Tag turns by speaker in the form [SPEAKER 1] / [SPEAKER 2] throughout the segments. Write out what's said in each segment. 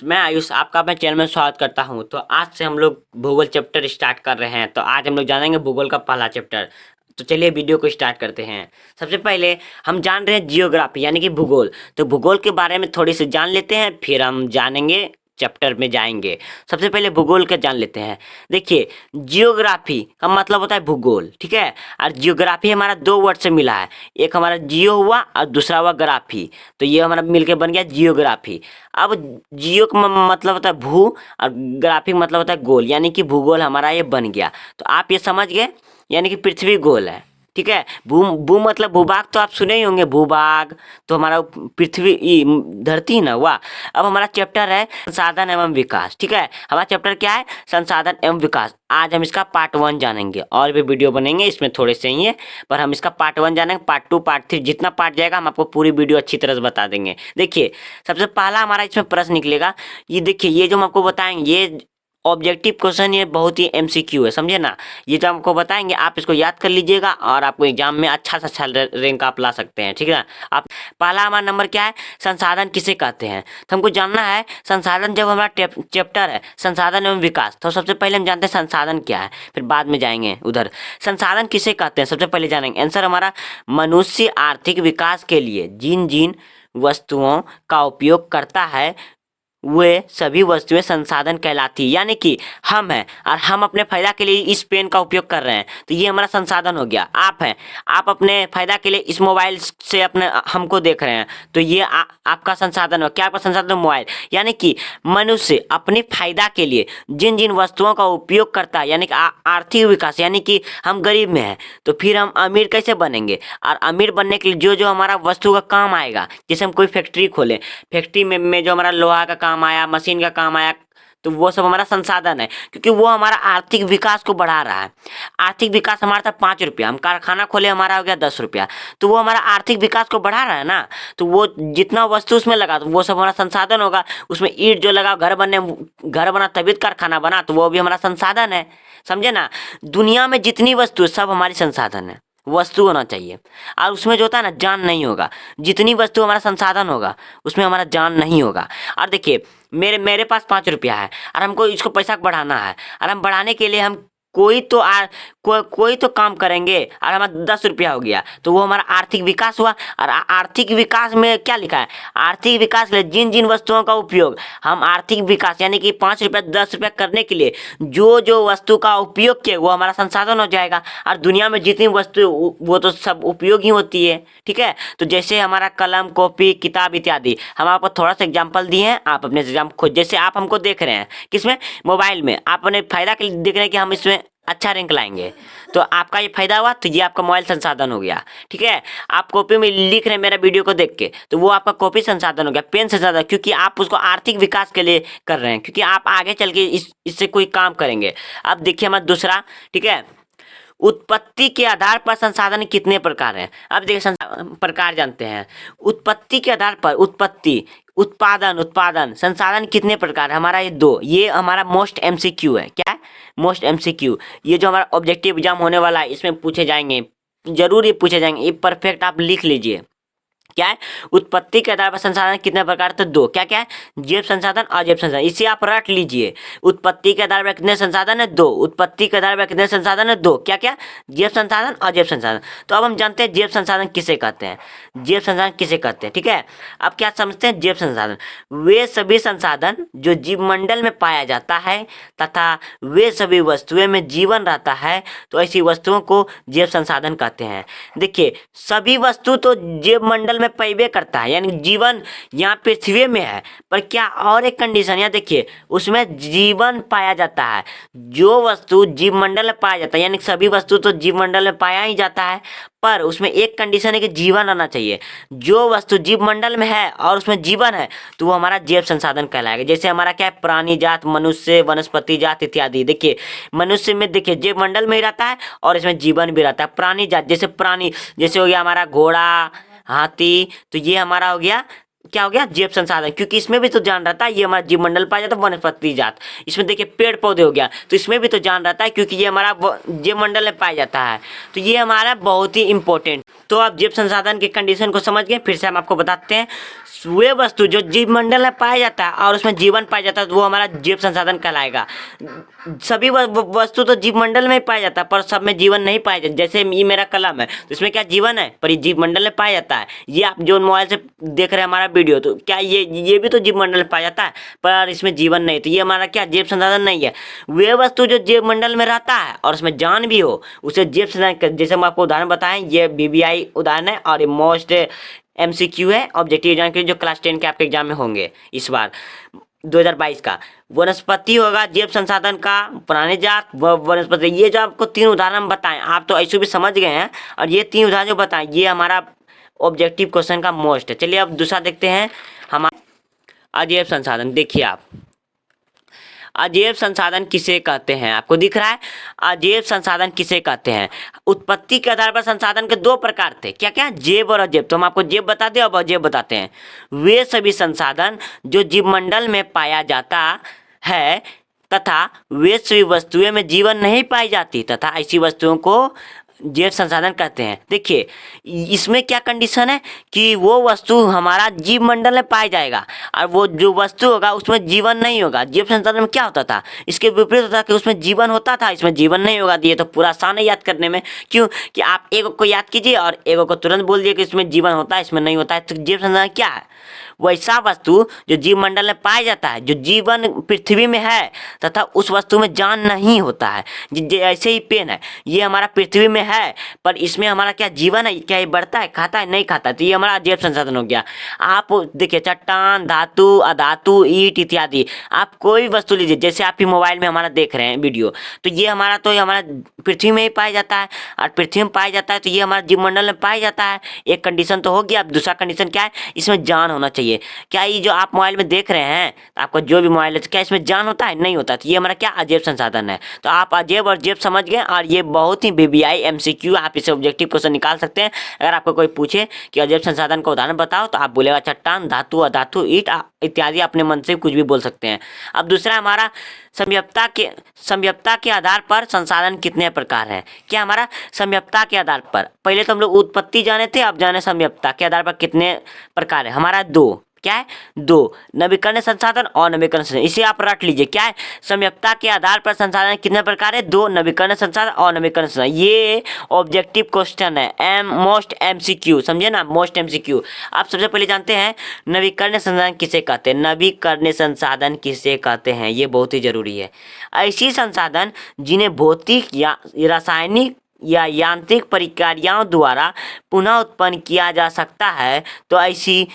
[SPEAKER 1] Friends, मैं आयुष आपका अपने चैनल में स्वागत करता हूं। तो आज से हम लोग भूगोल चैप्टर स्टार्ट कर रहे हैं। तो आज हम लोग जानेंगे भूगोल का पहला चैप्टर। तो चलिए वीडियो को स्टार्ट करते हैं। सबसे पहले हम जान रहे हैं जियोग्राफी यानी कि भूगोल। तो भूगोल के बारे में थोड़ी सी जान लेते हैं, फिर हम जानेंगे चैप्टर में जाएंगे। सबसे पहले भूगोल का जान लेते हैं। देखिए, जियोग्राफी का मतलब होता है भूगोल, ठीक है। और जियोग्राफी हमारा दो वर्ड से मिला है, एक हमारा जियो हुआ और दूसरा हुआ ग्राफी। तो ये हमारा मिलके बन गया जियोग्राफी। अब जियो का मतलब होता है भू और ग्राफी का मतलब होता है गोल, यानी कि भूगोल हमारा ये बन गया। तो आप ये समझ गए, यानी कि पृथ्वी गोल है, ठीक है। भू भू मतलब भूभाग, तो आप सुने ही होंगे भूभाग। तो हमारा पृथ्वी धरती ना हुआ। अब हमारा चैप्टर है संसाधन एवं विकास, ठीक है। हमारा चैप्टर क्या है? संसाधन एवं विकास। आज हम इसका पार्ट 1 जानेंगे, और भी वीडियो बनेंगे इसमें थोड़े से ही है, पर हम इसका पार्ट 1 जानेंगे। पार्ट 2 पार्ट 3 जितना पार्ट जाएगा हम आपको पूरी वीडियो अच्छी तरह से बता देंगे। देखिए, सबसे पहला हमारा इसमें प्रश्न निकलेगा। ये देखिए, ये जो हम आपको बताएंगे ये ऑब्जेक्टिव क्वेश्चन, ये बहुत ही एमसीक्यू है, समझे ना। ये जो हमको बताएंगे आप इसको याद कर लीजिएगा और आपको एग्जाम में अच्छा से अच्छा रैंक आप ला सकते हैं, ठीक है ना। आप पहला हमारा नंबर क्या है? संसाधन किसे कहते हैं। तो हमको जानना है संसाधन। जब हमारा चैप्टर है संसाधन एवं विकास, तो सबसे पहले हम जानते हैं संसाधन क्या है, फिर बाद में जाएंगे उधर। संसाधन किसे कहते हैं सबसे पहले जानेंगे। आंसर हमारा मनुष्य आर्थिक विकास के लिए जिन जिन वस्तुओं का उपयोग करता है वे सभी वस्तुएं संसाधन कहलाती है। यानी कि हम हैं और हम अपने फायदा के लिए इस पेन का उपयोग कर रहे हैं, तो ये हमारा संसाधन हो गया। आप हैं, आप अपने फायदा के लिए इस मोबाइल से अपने हमको देख रहे हैं, तो ये आपका संसाधन हो। क्या आपका संसाधन? मोबाइल। यानी कि मनुष्य अपने फायदा के लिए जिन जिन वस्तुओं का उपयोग करता है, यानी कि आर्थिक विकास। यानी कि हम गरीब में हैं तो फिर हम अमीर कैसे बनेंगे, और अमीर बनने के लिए जो जो हमारा वस्तु का काम आएगा, जैसे हम कोई फैक्ट्री खोलें, फैक्ट्री में जो हमारा लोहा का काम आया, मशीन का काम आया, तो वो सब हमारा संसाधन है, क्योंकि वो हमारा आर्थिक विकास को बढ़ा रहा है। आर्थिक विकास हमारा था 5 रुपया, हम कारखाना खोले हमारा हो गया 10 रुपया, तो वो हमारा आर्थिक विकास को बढ़ा रहा है ना। तो वो जितना वस्तु उसमें लगा तो वो सब हमारा संसाधन होगा। उसमें ईंट जो लगा, घर बना तभी कारखाना बना, तो वो भी हमारा संसाधन है, समझे ना। दुनिया में जितनी वस्तु सब हमारी संसाधन है, वस्तु होना चाहिए। और उसमें जो होता है ना, जान नहीं होगा। जितनी वस्तु हमारा संसाधन होगा उसमें हमारा जान नहीं होगा। और देखिए, मेरे पास 5 रुपया है और हमको इसको पैसा बढ़ाना है, और हम बढ़ाने के लिए हम कोई तो काम करेंगे, और हमारा 10 रुपया हो गया, तो वो हमारा आर्थिक विकास हुआ। और आर्थिक विकास में क्या लिखा है? आर्थिक विकास के लिए जिन जिन वस्तुओं का उपयोग, हम आर्थिक विकास यानी कि 5 रुपया 10 रुपया करने के लिए जो जो वस्तु का उपयोग किए वो हमारा संसाधन हो जाएगा। और दुनिया में जितनी वस्तु वो तो सब उपयोगी होती है, ठीक है। तो जैसे हमारा कलम, कॉपी, किताब इत्यादि, हम आपको थोड़ा सा एग्जाम्पल दिए हैं, आप अपने एग्जाम खोज। जैसे आप हमको देख रहे हैं किसमें? मोबाइल में। आप अपने फायदा के लिए देख रहे हैं कि हम इसमें अच्छा रैंक लाएंगे, तो आपका ये फायदा हुआ, तो ये आपका मोबाइल संसाधन हो गया, ठीक है। आप कॉपी में लिख रहे हैं मेरा वीडियो को देख के, तो वो आपका कॉपी संसाधन हो गया, पेन संसाधन, क्योंकि आप उसको आर्थिक विकास के लिए कर रहे हैं, क्योंकि आप आगे चल के इससे कोई काम करेंगे। अब देखिए हमारा दूसरा, ठीक है। उत्पत्ति के आधार पर संसाधन कितने प्रकार हैं? अब देखिए प्रकार जानते हैं। उत्पत्ति के आधार पर उत्पत्ति, उत्पादन संसाधन कितने प्रकार है? हमारा ये 2, ये हमारा मोस्ट एमसीक्यू है। क्या है? Most MCQ. ये जो हमारा ऑब्जेक्टिव एग्जाम होने वाला है इसमें पूछे जाएंगे, जरूर ये पूछे जाएंगे। ये परफेक्ट आप लिख लीजिए। क्या है? उत्पत्ति के आधार पर संसाधन कितने प्रकार? तो 2। क्या क्या है? जैव संसाधन, अजैव संसाधन। इसे आप रट लीजिए। उत्पत्ति के आधार पर कितने संसाधन है? 2। उत्पत्ति के आधार पर कितने संसाधन है? 2। क्या क्या? जैव संसाधन, अजैव संसाधन। तो अब हम जानते हैं जैव संसाधन किसे कहते हैं। जैव संसाधन किसे कहते हैं, ठीक है। अब क्या समझते हैं जैव संसाधन? वे सभी संसाधन जो जीवमंडल में पाया जाता है तथा वे सभी वस्तुएं में जीवन रहता है, तो ऐसी वस्तुओं को जैव संसाधन कहते हैं। देखिए, सभी वस्तु तो जीव मंडल में पैबे करता है, यानी जीवन यहाँ पृथ्वी में है, पर क्या और एक कंडीशन यहाँ देखिए, उसमें जीवन पाया जाता है। जो वस्तु जीवमंडल में पाया जाता है, यानी सभी वस्तु तो जीवमंडल में पाया ही जाता है, पर उसमें एक कंडीशन है कि जीवन रहना चाहिए। जो वस्तु जीवमंडल में है और उसमें जीवन है, तो वो हमारा जैव संसाधन कहलाएगा। जैसे हमारा क्या है? प्राणी जात, मनुष्य, वनस्पति जात इत्यादि। देखिए, मनुष्य में देखिए जीवमंडल में ही रहता है और इसमें जीवन भी रहता है। प्राणी जात, जैसे प्राणी, जैसे हो गया हमारा घोड़ा, हाथी, तो ये हमारा हो गया क्या हो गया, जैव संसाधन, क्योंकि इसमें भी तो जान रहता है ये हमारा जीव मंडल पाया जाता है, वनस्पति जात। इसमें देखिए पेड़ पौधे हो गया, तो इसमें भी तो जान रहता है क्योंकि ये हमारा जीव मंडल में पाया जाता है, तो ये हमारा बहुत ही इंपॉर्टेंट। तो आप जैव संसाधन की कंडीशन को समझ गए, फिर से हम आपको बताते हैं। वे वस्तु जो जीव मंडल में पाया जाता है और उसमें जीवन पाया जाता है, तो वो हमारा जैव संसाधन कहलाएगा। सभी वस्तु तो जीव मंडल में ही पाया जाता है, पर सब में जीवन नहीं पाया जाता। जैसे ये मेरा कलम है, तो इसमें क्या जीवन है, पर ये जीव मंडल में पाया जाता है। ये आप जो मोबाइल से देख रहे हैं हमारा वीडियो, तो क्या ये भी तो जीव मंडल में पाया जाता है, पर इसमें जीवन नहीं, तो ये हमारा क्या जैव संसाधन नहीं है। वे वस्तु जो जीव मंडल में रहता है और उसमें जान भी हो, उसे जैव संसाधन, जैसे हम आपको उदाहरण बताएं, ये BBI उदाहरण है और ये मोस्ट MCQ है, ऑब्जेक्टिव जानकारी, जो क्लास 10 के आपके एग्जाम में होंगे इस बार 2022 का। वनस्पति होगा जैव संसाधन का, पुराने जात वनस्पति। ये जो आपको 3 उदाहरण बताएं, आप तो ऐसे भी समझ गए हैं, और ये 3 उदाहरण जो बताएं ये हमारा ऑब्जेक्टिव क्वेश्चन का मोस्ट है। चलिए अब दूसरा देखते हैं, हमारा अजैव संसाधन। देखिए आप, अजैव संसाधन किसे कहते हैं, आपको दिख रहा है, अजैव संसाधन किसे कहते हैं। उत्पत्ति के आधार पर संसाधन के 2 प्रकार थे, क्या क्या, जैव और अजैव। तो हम आपको जैव बता दें, अब अजैव बताते हैं। वे सभी संसाधन जो जीवमंडल में पाया जाता है तथा वे सभी वस्तुएं में जीवन नहीं पाई जाती तथा ऐसी वस्तुओं को जैव संसाधन कहते हैं। देखिए इसमें क्या कंडीशन है कि वो वस्तु हमारा जीव मंडल में पाया जाएगा और वो जो वस्तु होगा उसमें जीवन नहीं होगा। जैव संसाधन में क्या होता था, इसके विपरीत होता कि उसमें जीवन होता था, इसमें जीवन नहीं होगा। ये तो पूरा आसान है याद करने में, क्यों कि आप एक को याद कीजिए और एक को तुरंत बोल दिए कि इसमें जीवन होता है इसमें नहीं होता है। तो जैव संसाधन क्या है, वैसा वस्तु जो जीव मंडल में पाया जाता है, जो जीवन पृथ्वी में है तथा उस वस्तु में जान नहीं होता है। जैसे ही पेन है, ये हमारा पृथ्वी में है पर इसमें हमारा क्या जीवन है, क्या ये बढ़ता है, खाता है, नहीं खाता, तो ये हमारा अजैव संसाधन हो गया। आप देखिए चट्टान, धातु, अधातु, ईंट इत्यादि, आप कोई वस्तु लीजिए, जैसे आप ही मोबाइल में हमारा देख रहे हैं वीडियो, तो ये हमारा पृथ्वी में ही पाया जाता है और पृथ्वी में पाया जाता है, तो ये हमारा जीवमंडल में पाया जाता है। एक कंडीशन तो हो गया। अब दूसरा कंडीशन क्या है, इसमें जान होना चाहिए। क्या ये जो आप मोबाइल में देख रहे हैं, आपका जो भी मोबाइल है, क्या इसमें जान होता है, नहीं होता, तो ये हमारा क्या अजैव संसाधन है। तो आप अजैव और जैव समझ गए, और ये बहुत ही BBI MCQ, आप इसे ऑब्जेक्टिव क्वेश्चन निकाल सकते हैं। अगर आपको कोई पूछे कि अजैव संसाधन का उदाहरण बताओ, तो आप बोलेगा चट्टान, धातु, अधातु, ईंट इत्यादि, अपने मन से कुछ भी बोल सकते हैं। अब दूसरा हमारा सम्यपता के आधार पर संसाधन कितने प्रकार हैं। क्या हमारा सम्यपता के आधार पर, पहले तो हम लोग उत्पत्ति जाने थे, अब जाने सम्यपता के आधार पर कितने प्रकार है। हमारा 2, क्या है, 2 नवीकरणीय संसाधन और नवीकरण संसाधन। इसे आप रट लीजिए, क्या है, सम्यपता के आधार पर संसाधन कितने प्रकार है, 2 नवीकरणीय संसाधन और नवीकरण संसाधन। ये ऑब्जेक्टिव क्वेश्चन है, मोस्ट MCQ, समझे ना, मोस्ट MCQ। आप सबसे पहले जानते हैं नवीकरणीय संसाधन किसे कहते हैं। नवीकरणीय संसाधन किसे कहते हैं, ये बहुत ही जरूरी है। ऐसी संसाधन जिन्हें भौतिक या रासायनिक या यांत्रिक प्रक्रियाओं द्वारा पुनः उत्पन्न किया जा सकता है, तो ऐसी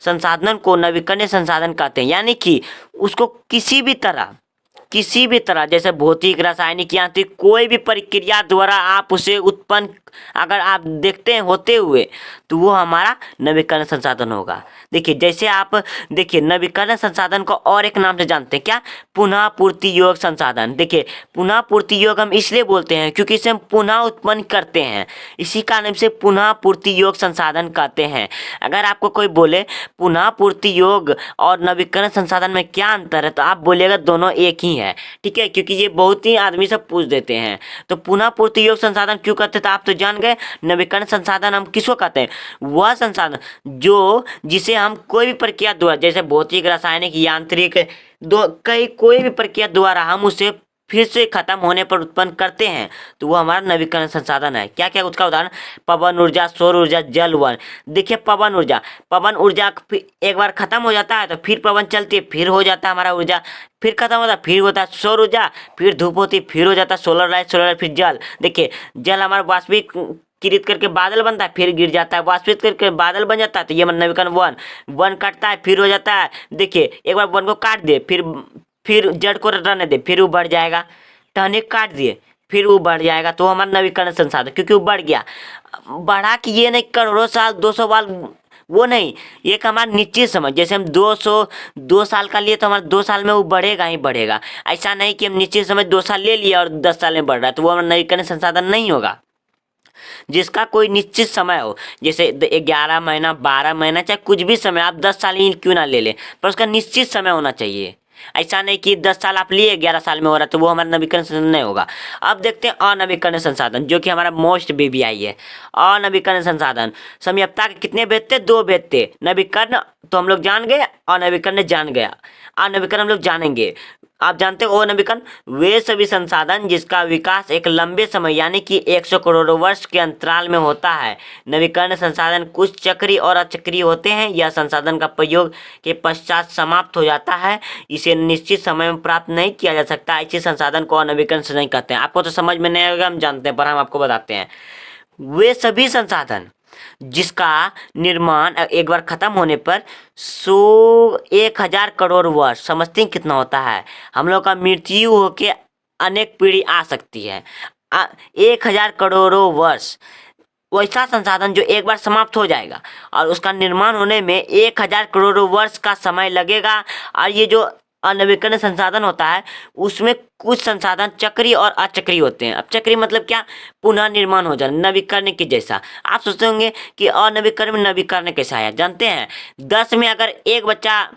[SPEAKER 1] संसाधन को नवीकरणीय संसाधन कहते हैं। यानी कि उसको किसी भी तरह जैसे भौतिक, रासायनिक, यांत्रिक कोई भी प्रक्रिया द्वारा आप उसे उत्पन्न अगर आप देखते हैं होते हुए, तो वो हमारा नवीकरण संसाधन होगा। देखिए जैसे आप देखिए नवीकरण संसाधन को और एक नाम से जानते हैं, क्या, पुनः पूर्ति योग संसाधन। देखिए पुनः पूर्ति योग हम इसलिए बोलते हैं क्योंकि इसे हम पुनः उत्पन्न करते हैं, इसी कारण से पुनः पूर्ति योग संसाधन कहते हैं। अगर आपको कोई बोले पुनः पूर्ति योग और नवीकरण संसाधन में क्या अंतर है, तो आप बोलिएगा दोनों एक ही है, ठीक है, क्योंकि ये बहुत ही आदमी सब पूछ देते हैं। तो पुनः पूर्ति योग संसाधन क्यों कहते हैं, तो आप तो जान गए। नवीकरण संसाधन हम किसको कहते हैं, वह संसाधन जिसे हम कोई भी प्रक्रिया द्वारा, जैसे भौतिक, रासायनिक, यांत्रिक, कोई भी प्रक्रिया द्वारा हम उसे फिर से खत्म होने पर उत्पन्न करते हैं, तो वो हमारा नवीकरण संसाधन है। क्या क्या उसका उदाहरण, पवन ऊर्जा, सौर ऊर्जा, जल वन। देखिए पवन ऊर्जा एक बार खत्म हो जाता है तो फिर पवन चलती है, फिर हो जाता है हमारा ऊर्जा, फिर खत्म होता है, फिर होता है सौर ऊर्जा, फिर धूप होती है, फिर हो जाता है सोलर लाइट, फिर जल। देखिए जल हमारा वाष्पीकृत करके बादल बनता है, फिर गिर जाता है, वाष्पित करके बादल बन जाता है, तो ये नवीकरण वन काटता है, फिर हो जाता है। देखिए एक बार वन को काट दे, फिर जड़ को रहने दे, फिर वो बढ़ जाएगा, टहनी काट दिए, फिर वो बढ़ जाएगा, तो हमारा नवीकरण संसाधन, क्योंकि वो बढ़ गया। बढ़ा कि ये नहीं करोड़ों साल 200 साल, वो नहीं, एक हमारा निश्चित समय, जैसे हम 2 साल का लिए तो हमारा 2 साल में वो बढ़ेगा ही बढ़ेगा। ऐसा नहीं कि हम निश्चित समय 2 साल ले लिए और 10 साल में बढ़ रहा है, तो वो हमारा नवीकरण संसाधन नहीं होगा। जिसका कोई निश्चित समय हो, जैसे 11 महीना, 12 महीना, चाहे कुछ भी समय, आप 10 साल ही क्यों ना ले लें, पर उसका निश्चित समय होना चाहिए। ऐसा नहीं कि 10 साल आप लिए 11 साल में हो रहा तो वो हमारा नवीकरण संसाधन नहीं होगा। अब देखते हैं अनवीकरणीय संसाधन, जो कि हमारा मोस्ट BBI है। अनवीकरणीय संसाधन समयप्ता के कितने भेद थे? 2 भेद थे। नवीकरण तो हम लोग जान गए, अनवीकरण जान गया, अनवीकरण हम लोग जानेंगे। आप जानते हो अनवीकरण वे सभी संसाधन जिसका विकास एक लंबे समय यानी कि 100 करोड़ वर्ष के अंतराल में होता है। नवीकरण संसाधन कुछ चक्रीय और अचक्रीय होते हैं। यह संसाधन का प्रयोग के पश्चात समाप्त हो जाता है, इसे निश्चित समय में प्राप्त नहीं किया जा सकता। ऐसे संसाधन को अनवीकरण संसाधन कहते हैं। आपको तो समझ में नहीं आएगा, हम जानते हैं, पर हम आपको बताते हैं। वे सभी संसाधन जिसका निर्माण एक बार खत्म होने पर 1000 करोड़ वर्ष, समझते हैं कितना होता है? हम लोग का मृत्यु होके अनेक पीढ़ी आ सकती है। 1000 करोड़ों वर्ष वैसा संसाधन जो एक बार समाप्त हो जाएगा और उसका निर्माण होने में 1000 करोड़ वर्ष का समय लगेगा। और ये जो अनवीकरणीय संसाधन होता है उसमें कुछ संसाधन चक्रीय और अचक्रीय होते हैं। अब चक्रीय मतलब क्या? पुनः निर्माण हो जाना, नवीकरण के जैसा। आप सोचते होंगे कि अनवीकरण में नवीकरण कैसा है? जानते हैं 10 में अगर एक बच्चा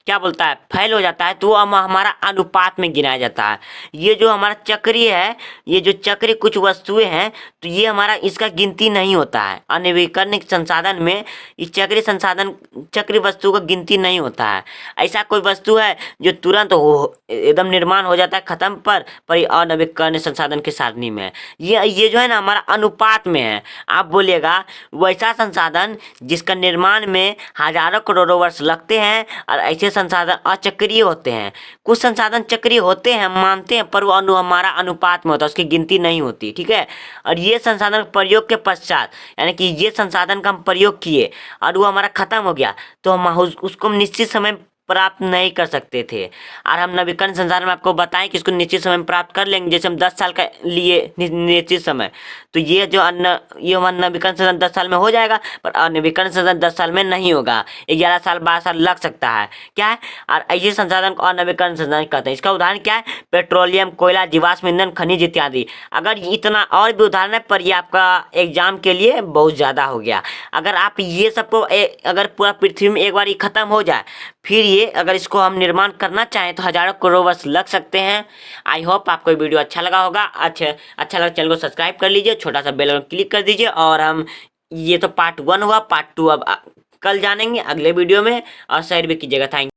[SPEAKER 1] क्या बोलता है फेल हो जाता है तो वो हमारा अनुपात में गिनाया जाता है। ये जो हमारा चक्रीय है, ये जो चक्रीय कुछ वस्तुएं हैं तो ये हमारा इसका गिनती नहीं होता है। अनवीकरणीय संसाधन में इस चक्रीय संसाधन चक्रीय वस्तु का गिनती नहीं होता है। ऐसा कोई वस्तु है जो तुरंत हो एकदम निर्माण हो जाता है खत्म पर ये अनवीकरणीय संसाधन के सारणी में है। ये जो है ना हमारा अनुपात में है। आप बोलिएगा वैसा संसाधन जिसका निर्माण में हजारों करोड़ों वर्ष लगते हैं और ऐसे संसाधन अचक्रीय होते हैं। कुछ संसाधन चक्रीय होते हैं, हम मानते हैं, पर वो हमारा अनुपात में होता है, उसकी गिनती नहीं होती। ठीक है। और ये संसाधन प्रयोग के पश्चात यानी कि ये संसाधन का हम प्रयोग किए और वो हमारा खत्म हो गया तो हम उसको हम निश्चित समय प्राप्त नहीं कर सकते थे। और हम नवीकरण संसाधन में आपको बताएं कि इसको निश्चित समय में प्राप्त कर लेंगे। जैसे हम 10 साल का लिए निश्चित समय, तो ये जो ये हमारा नवीकरण संसाधन 10 साल में हो जाएगा, पर अनवीकरण संसाधन 10 साल में नहीं होगा, 11 साल 12 साल लग सकता है। क्या है? और ऐसे संसाधन को अनवीकरण संसाधन कहते हैं। इसका उदाहरण क्या है? पेट्रोलियम, कोयला, जीवाश्म ईंधन, खनिज इत्यादि। अगर इतना और भी उदाहरण है, पर ये आपका एग्जाम के लिए बहुत ज़्यादा हो गया। अगर आप ये सबको अगर पूरा पृथ्वी में एक बार ये खत्म हो जाए, फिर ये अगर इसको हम निर्माण करना चाहें तो हजारों करोड़ वर्ष लग सकते हैं। आई होप आपको वीडियो अच्छा लगा होगा। अच्छा लगा चैनल को सब्सक्राइब कर लीजिए, छोटा सा बेल आइकन क्लिक कर दीजिए। और हम ये तो पार्ट 1 हुआ, पार्ट 2 अब कल जानेंगे अगले वीडियो में। और शेयर भी कीजिएगा। थैंक